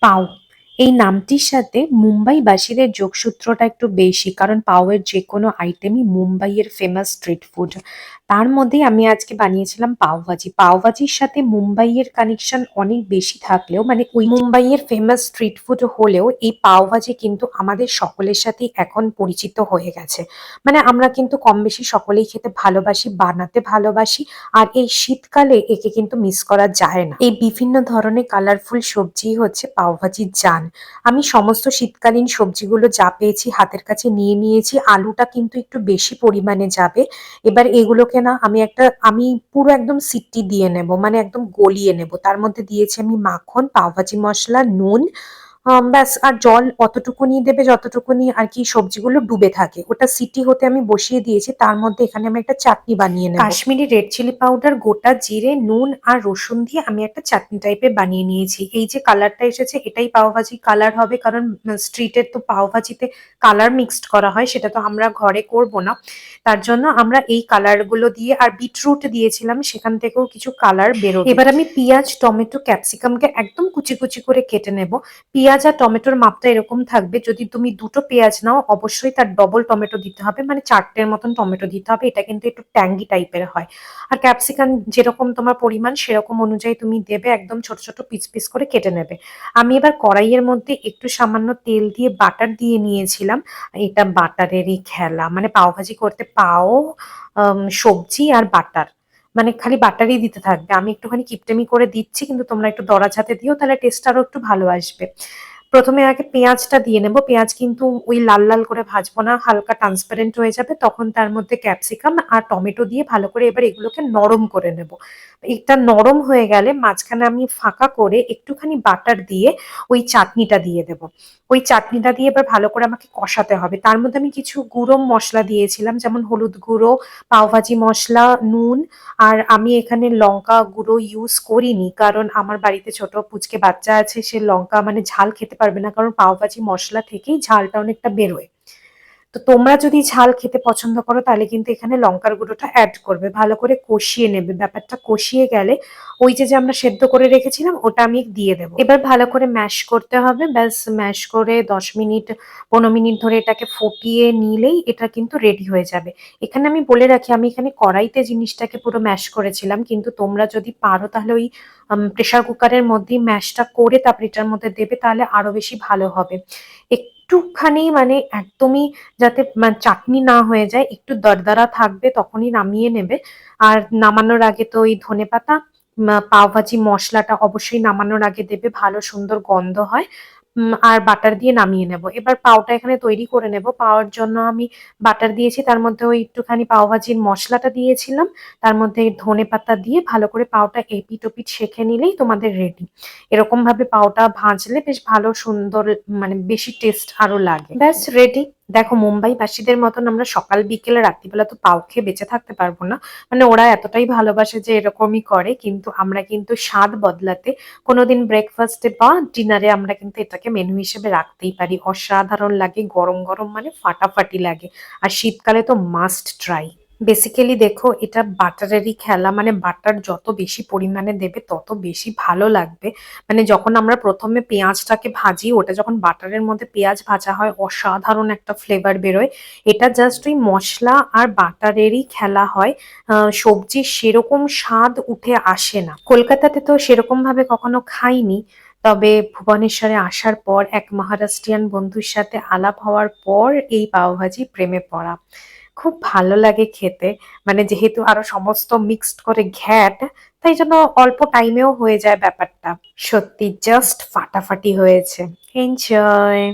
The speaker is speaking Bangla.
পাও। এই নামটির সাথে মুম্বাইবাসীদের যোগসূত্রটা একটু বেশি, কারণ পাওয়ের যে কোনো আইটেমই মুম্বাইয়ের ফেমাস স্ট্রিট ফুড। তার মধ্যেই আমি আজকে বানিয়েছিলাম পাওভাজি। পাওভাজির সাথে মুম্বাইয়ের কানেকশন অনেক বেশি থাকলেও, মানে ওই মুম্বাইয়ের ফেমাস স্ট্রিট ফুড হলেও এই পাওভাজি কিন্তু আমাদের সকলের সাথেই এখন পরিচিত হয়ে গেছে। মানে আমরা কিন্তু কম বেশি সকলেই খেতে ভালোবাসি, বানাতে ভালোবাসি। আর এই শীতকালে একে কিন্তু মিস করা যায় না। এই বিভিন্ন ধরনের কালারফুল সবজি হচ্ছে পাওভাজির জান। আমি সমস্ত শীতকালীন সবজিগুলো যা পেয়েছি হাতের কাছে নিয়ে নিয়েছি। আলুটা কিন্তু একটু বেশি পরিমাণে যাবে। এবার এগুলোকে না আমি পুরো একদম সিটি দিয়ে নেব, মানে একদম গলিয়ে নেব। তার মধ্যে দিয়েছি আমি মাখন, পাওভাজি মশলা, নুন, ব্যাস। আর জল অতটুকুনি দেবে যতটুকুনি আর কি সবজিগুলো ডুবে থাকে। ওটা সিটি হতে আমি বসিয়ে দিয়েছি। তার মধ্যে এখানে আমি একটা চাটনি বানিয়ে নেব। কাশ্মীরি রেড চিলি পাউডার, গোটা জিরে, নুন আর রসুন দিয়ে আমি একটা চাটনি টাইপের বানিয়ে নিয়েছি। এই যে কালারটা এসেছে এটাই পাওভাজি কালার হবে, কারণ স্ট্রিটের তো পাওভাজিতে কালার মিক্সড করা হয়, সেটা তো আমরা ঘরে করব না। তার জন্য আমরা এই কালার গুলো দিয়ে, আর বিটরুট দিয়েছিলাম, সেখান থেকেও কিছু কালার বেরোবে। এবার আমি পেঁয়াজ, টমেটো, ক্যাপসিকামকে একদম কুচি কুচি করে কেটে নেব। পেঁয়াজ আর টমেটোর মাপটা এরকম থাকবে, যদি তুমি দুটো পেঁয়াজ নাও অবশ্যই তার ডবল টমেটো দিতে হবে, মানে চারটের মতন টমেটো দিতে হবে। এটা কিন্তু একটু ট্যাঙ্গি টাইপের হয়। আর ক্যাপসিকাম যেরকম তোমার পরিমাণ সেরকম অনুযায়ী তুমি দেবে, একদম ছোট ছোট পিস পিস করে কেটে নেবে। আমি এবার কড়াইয়ের মধ্যে একটু সামান্য তেল দিয়ে বাটার দিয়ে নিয়েছিলাম। এটা বাটারেরই খেলা, মানে পাওভাজি করতে পাও, সবজি আর বাটার, মানে খালি বাটারই দিতে থাকবে। আমি একটুখানি কিপটেমি করে দিচ্ছি, কিন্তু তোমরা একটু দড়া ঝাঁতে দিও, তাহলে টেস্ট আরো একটু ভালো আসবে। প্রথমে আগে পেঁয়াজটা দিয়ে নেব। পেঁয়াজ কিন্তু ওই লাল লাল করে ভাজবো না, হালকা ট্রান্সপারেন্ট হয়ে যাবে তখন তার মধ্যে ক্যাপসিকাম আর টমেটো দিয়ে ভালো করে এবার এগুলোকে নরম করে নেব। এটা নরম হয়ে গেলে মাঝখানে আমি ফাঁকা করে একটুখানি বাটার দিয়ে ওই চাটনিটা দিয়ে দেব। ওই চাটনিটা দিয়ে এবার ভালো করে আমাকে কষাতে হবে। তার মধ্যে আমি কিছু গুঁড়ো মশলা দিয়েছিলাম, যেমন হলুদ গুঁড়ো, পাওভাজি মশলা, নুন। আর আমি এখানে লঙ্কা গুঁড়ো ইউজ করিনি, কারণ আমার বাড়িতে ছোট পুচকে বাচ্চা আছে, সে লঙ্কা মানে ঝাল খেতে পারবে না, কারণ পাওভাজি মশলা থেকেই ঝালটা অনেকটা বেরোয়। তো তোমরা যদি ঝাল খেতে পছন্দ করো তাহলে কিন্তু এখানে লঙ্কার গুঁড়োটা অ্যাড করবে। ভালো করে কষিয়ে নেবে। ব্যাপারটা কষিয়ে গেলে ওই যে যে আমরা সেদ্ধ করে রেখেছিলাম ওটা আমি দিয়ে দেবো। এবার ভালো করে ম্যাশ করতে হবে। ব্যাস, ম্যাশ করে 10 মিনিট 15 মিনিট ধরে এটাকে ফুটিয়ে নিলেই এটা কিন্তু রেডি হয়ে যাবে। এখানে আমি বলে রাখি, আমি এখানে কড়াইতে জিনিসটাকে পুরো ম্যাশ করেছিলাম, কিন্তু তোমরা যদি পারো তাহলে ওই প্রেসার কুকারের মধ্যেই ম্যাশটা করে তারপর এটার মধ্যে দেবে, তাহলে আরো বেশি ভালো হবে। একটুখানি মানে একদমই যাতে চাটনি না হয়ে যায়, একটু দরদরা থাকবে তখনই নামিয়ে নেবে। আর নামানোর আগে তো ওই ধনেপাতা, পাওভাজি মশলাটা অবশ্যই নামানোর আগে দেবে, ভালো সুন্দর গন্ধ হয়। আর বাটার দিয়ে নামিয়ে নেব। এবার পাওটা এখানে তৈরি করে নেব। পাওয়ার জন্য আমি বাটার দিয়েছি, তার মধ্যে ওই একটুখানি পাওভাজির মশলাটা দিয়েছিলাম, তার মধ্যে ধনেপাতা দিয়ে ভালো করে পাওটা এপিট ওপিট সেঁকে নিলেই তোমাদের রেডি। এরকম ভাবে পাওটা ভাজলে বেশ ভালো সুন্দর, মানে বেশি টেস্ট আরো লাগে। ব্যাস রেডি। দেখো, মুম্বাইবাসীদের মতন আমরা সকাল বিকেল রাত্রিবেলা তো পাও খেয়ে বেঁচে থাকতে পারবো না। মানে ওরা এতটাই ভালোবাসে যে এরকমই করে, কিন্তু আমরা কিন্তু স্বাদ বদলাতে কোনোদিন ব্রেকফাস্টে বা ডিনারে আমরা কিন্তু এটাকে মেনু হিসেবে রাখতেই পারি। অসাধারণ লাগে, গরম গরম মানে ফাটাফাটি লাগে। আর শীতকালে তো মাস্ট ট্রাই। বেসিক্যালি দেখো, এটা বাটারেরই খেলা, মানে বাটার যত বেশি পরিমাণে দেবে তত বেশি ভালো লাগবে। মানে যখন আমরা প্রথমে পেঁয়াজটাকে ভাজি, ওটা যখন বাটারের মধ্যে পেঁয়াজ ভাজা হয় অসাধারণ একটা ফ্লেভার বেরোয়। এটা জাস্ট ওই মশলা আর বাটারেরই খেলা হয়। সবজির সেরকম স্বাদ উঠে আসে না। কলকাতাতে তো সেরকম ভাবে কখনো খাইনি, তবে ভুবনেশ্বরে আসার পর এক মহারাষ্ট্রিয়ান বন্ধুর সাথে আলাপ হওয়ার পর এই পাওভাজি প্রেমে পড়া। খুব ভালো লাগে খেতে। মানে যেহেতু আরো সমস্ত মিক্সড করে ঘ্যাট, তাই জন্য অল্প টাইমেও হয়ে যায় ব্যাপারটা। সত্যি জাস্ট ফাটাফাটি হয়েছে। এনজয়।